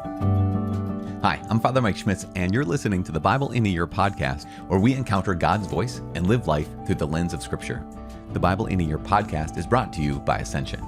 Hi, I'm Father Mike Schmitz, and you're listening to the Bible in a Year podcast, where we encounter God's voice and live life through the lens of Scripture. The Bible in a Year podcast is brought to you by Ascension.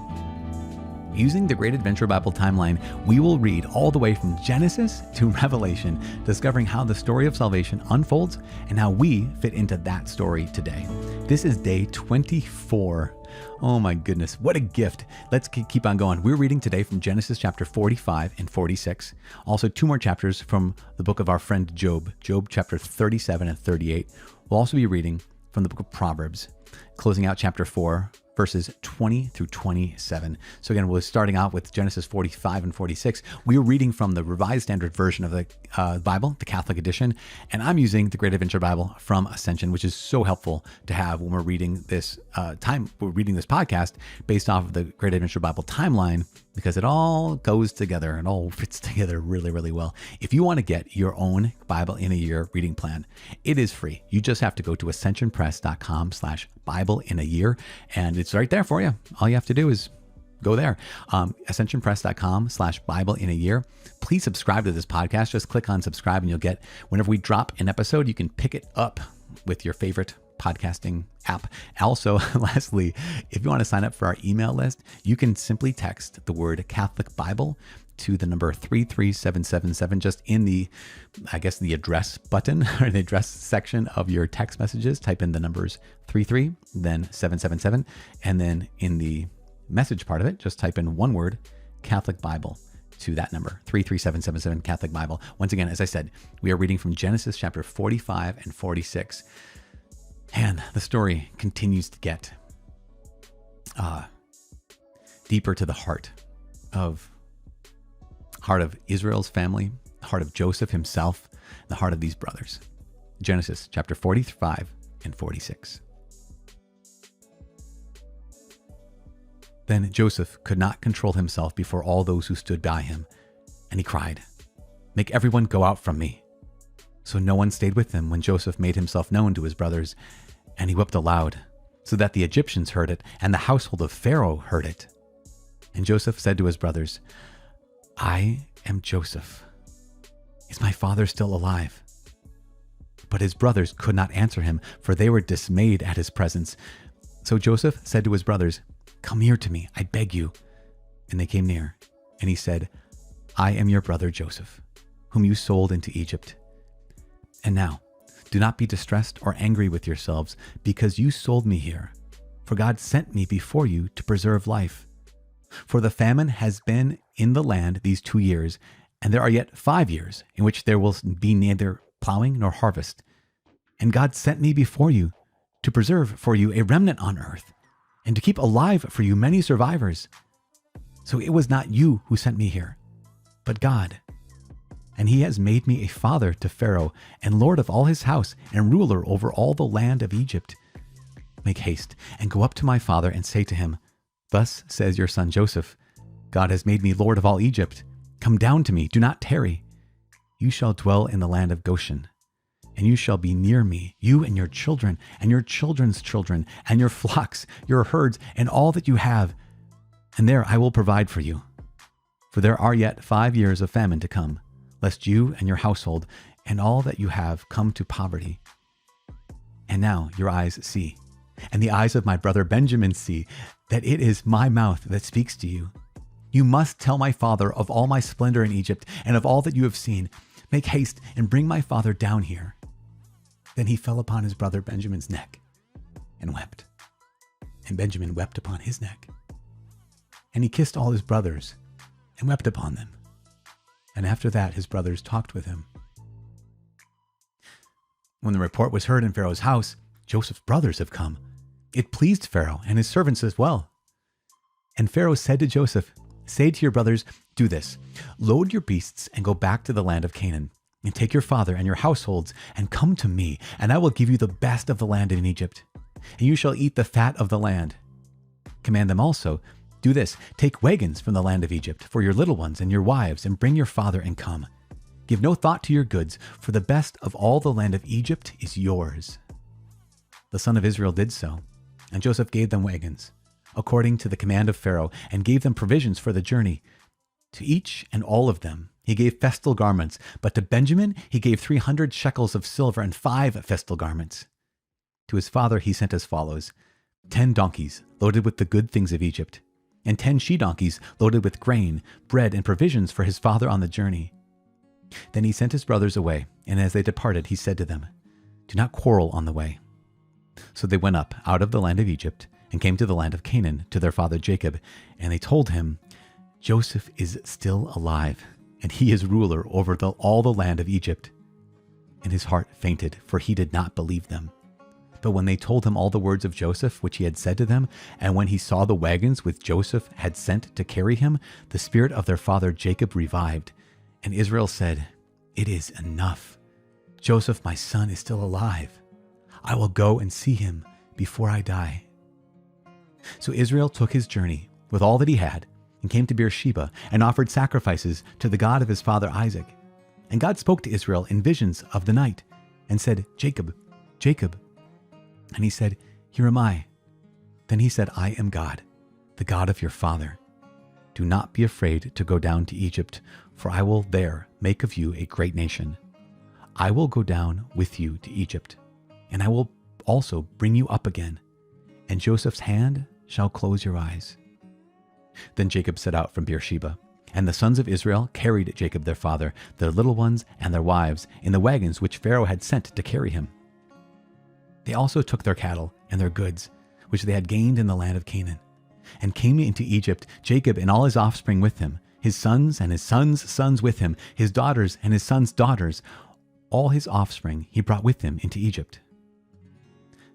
Using the Great Adventure Bible timeline, we will read all the way from Genesis to Revelation, discovering how the story of salvation unfolds and how we fit into that story today. This is day 24. Oh my goodness, what a gift. Let's keep on going. We're reading today from Genesis chapter 45 and 46. Also, two more chapters from the book of our friend Job, Job chapter 37 and 38. We'll also be reading from the book of Proverbs, closing out chapter 4, verses 20 through 27. So again, we're starting out with Genesis 45 and 46. We're reading from the Revised Standard Version of the Bible, the Catholic edition, and I'm using the Great Adventure Bible from Ascension, which is so helpful to have when we're reading this podcast based off of the Great Adventure Bible timeline, because it all goes together and all fits together really, really well. If you want to get your own Bible in a Year reading plan, it is free. You just have to go to ascensionpress.com/Bible in a Year, and it's right there for you. All you have to do is go there. ascensionpress.com/Bible in a Year. Please subscribe to this podcast. Just click on subscribe and you'll get, whenever we drop an episode, you can pick it up with your favorite podcasting app. Also, lastly, if you want to sign up for our email list, you can simply text the word Catholic Bible to the number 33777, just in the address button or the address section of your text messages. Type in the numbers 33, then 777, and then in the message part of it, just type in one word, Catholic Bible, to that number, 33777, Catholic Bible. Once again, as I said, we are reading from Genesis chapter 45 and 46. And the story continues to get deeper to the heart of Israel's family, the heart of Joseph himself, the heart of these brothers. Genesis chapter 45 and 46. Then Joseph could not control himself before all those who stood by him, and he cried, "Make everyone go out from me." So no one stayed with him when Joseph made himself known to his brothers, and he wept aloud, so that the Egyptians heard it, and the household of Pharaoh heard it. And Joseph said to his brothers, "I am Joseph. Is my father still alive?" But his brothers could not answer him, for they were dismayed at his presence. So Joseph said to his brothers, "Come near to me, I beg you." And they came near, and he said, "I am your brother Joseph, whom you sold into Egypt. And now, do not be distressed or angry with yourselves because you sold me here, for God sent me before you to preserve life. For the famine has been in the land these 2 years, and there are yet 5 years in which there will be neither plowing nor harvest. And God sent me before you to preserve for you a remnant on earth, and to keep alive for you many survivors. So it was not you who sent me here, but God. And he has made me a father to Pharaoh, and lord of all his house, and ruler over all the land of Egypt. Make haste, and go up to my father, and say to him, 'Thus says your son Joseph, God has made me lord of all Egypt. Come down to me, do not tarry. You shall dwell in the land of Goshen, and you shall be near me, you and your children, and your children's children, and your flocks, your herds, and all that you have. And there I will provide for you. For there are yet 5 years of famine to come, lest you and your household and all that you have come to poverty. And now your eyes see, and the eyes of my brother Benjamin see, that it is my mouth that speaks to you. You must tell my father of all my splendor in Egypt, and of all that you have seen. Make haste and bring my father down here." Then he fell upon his brother Benjamin's neck and wept. And Benjamin wept upon his neck. And he kissed all his brothers and wept upon them. And after that, his brothers talked with him. When the report was heard in Pharaoh's house, "Joseph's brothers have come," it pleased Pharaoh and his servants as well. And Pharaoh said to Joseph, "Say to your brothers, do this, load your beasts and go back to the land of Canaan, and take your father and your households and come to me, and I will give you the best of the land in Egypt, and you shall eat the fat of the land. Command them also, do this, take wagons from the land of Egypt for your little ones and your wives, and bring your father and come. Give no thought to your goods, for the best of all the land of Egypt is yours." The son of Israel did so, and Joseph gave them wagons, according to the command of Pharaoh, and gave them provisions for the journey. To each and all of them he gave festal garments, but to Benjamin he gave 300 shekels of silver and 5 festal garments. To his father he sent as follows: 10 donkeys loaded with the good things of Egypt, and 10 she-donkeys loaded with grain, bread, and provisions for his father on the journey. Then he sent his brothers away, and as they departed he said to them, "Do not quarrel on the way." So they went up out of the land of Egypt and came to the land of Canaan to their father Jacob, and they told him, "Joseph is still alive, and he is ruler over all the land of Egypt." And his heart fainted, for he did not believe them. But when they told him all the words of Joseph which he had said to them, and when he saw the wagons which Joseph had sent to carry him, the spirit of their father Jacob revived. And Israel said, "It is enough. Joseph, my son, is still alive. I will go and see him before I die." So Israel took his journey with all that he had and came to Beersheba and offered sacrifices to the God of his father Isaac. And God spoke to Israel in visions of the night and said, "Jacob, Jacob." And he said, "Here am I." Then he said, "I am God, the God of your father. Do not be afraid to go down to Egypt, for I will there make of you a great nation. I will go down with you to Egypt, and I will also bring you up again, and Joseph's hand shall close your eyes." Then Jacob set out from Beersheba, and the sons of Israel carried Jacob their father, their little ones and their wives, in the wagons which Pharaoh had sent to carry him. They also took their cattle and their goods, which they had gained in the land of Canaan, and came into Egypt, Jacob and all his offspring with him, his sons and his sons' sons with him, his daughters and his sons' daughters. All his offspring he brought with him into Egypt.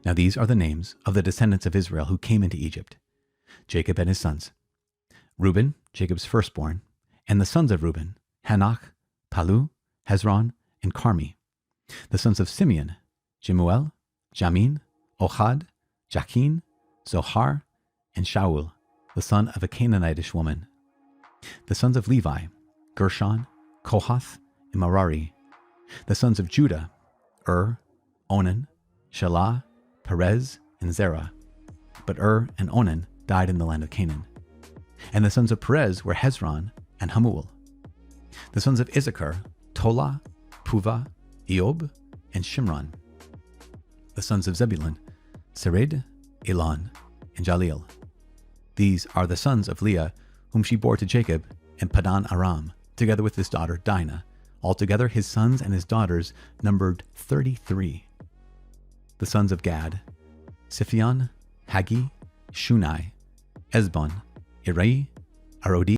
Now these are the names of the descendants of Israel who came into Egypt: Jacob and his sons. Reuben, Jacob's firstborn, and the sons of Reuben, Hanok, Palu, Hezron, and Carmi. The sons of Simeon, Jemuel, Jamin, Ohad, Jachin, Zohar, and Shaul, the son of a Canaanitish woman. The sons of Levi, Gershon, Kohath, and Merari. The sons of Judah, Onan, Shelah, Perez, and Zerah. But and Onan died in the land of Canaan. And the sons of Perez were Hezron and Hamuel. The sons of Issachar, Tola, Puva, Eob, and Shimron. The sons of Zebulun, Sered, Elon, and Jaleel. These are the sons of Leah, whom she bore to Jacob in Padan Aram, together with his daughter Dinah. Altogether his sons and his daughters numbered 33. The sons of Gad, Siphion, Hagi, Shunai, Esbon, Eri, Arodi,